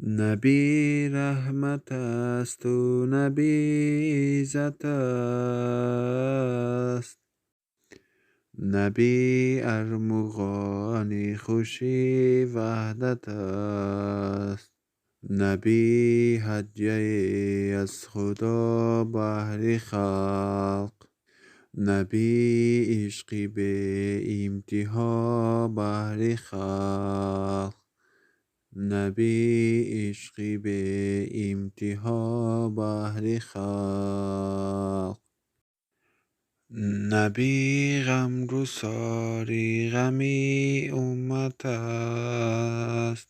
نبی رحمت است و نبی عزت است. نبی ارمغان خوشی وحدت است. نبی هدیه از خدا بهر خلق. نبی عشقی به امتحان بهر خلق. نبی عشقی به امتحان بهر خلق. نبی غمگساری غمی امت است.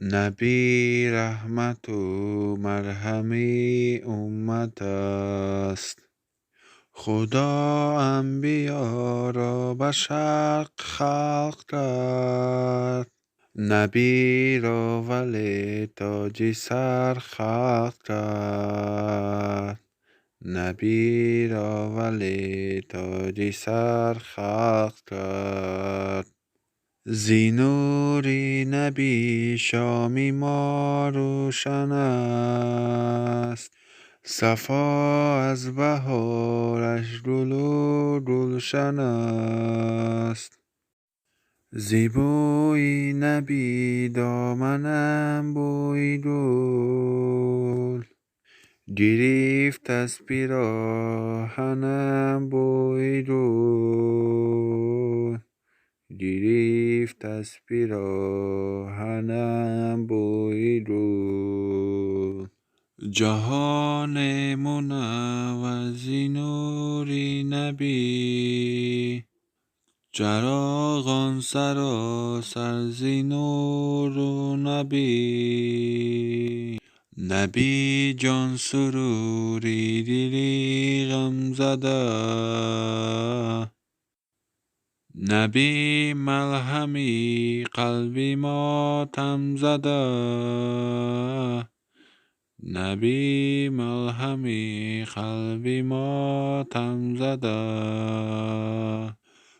نبی رحمت و مرهمی امت است. خدا انبیا را به شرق خلق کرد. نبی را ولی تاج سر خلق کرد. نبی را ولی تاج سر خلق کرد. زی نور نبی شام ما روشن است. صفا از بهارش گل و گلشن است. زی بوی نبی دامنم بوی گل. گرفت از پیراهنم بوی گل. گرفت از پیراهنم بوی گل. جهان منور زی نور نبی. چراغان سراسر زی نور و نبی. نبی جان سروری دلی غم زده. نبی ملهمی قلبی ماتم زده. نبی ملهمی قلبی ماتم زده.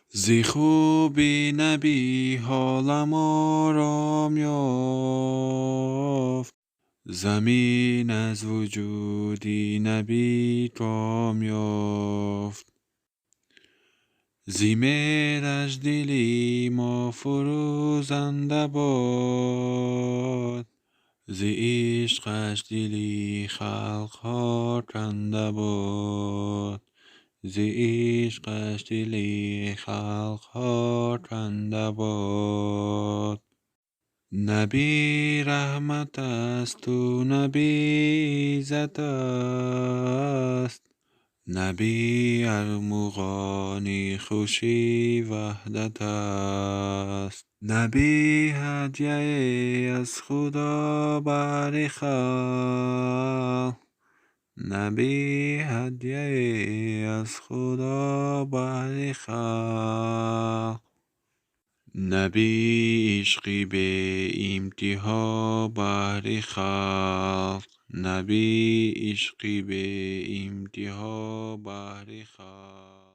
زی خوبی نبی حالم آرام یافت. زمین از وجودی نبی کام یافت. زی مهرش دلی ما فروزنده باد. زی عشقش دلی خلقها کنده باد. زی عشقش دلی خلقها کنده باد. نبی رحمت است و نبی عزت است. نبی ارمغان خوشی وحدت است. نبی هدیه از خدا بهر خلق. نبی هدیه از خدا بهر خلق. نبی عشقی به امتحان بهر خلق. نبی عشقی به امتحان بهر خلق.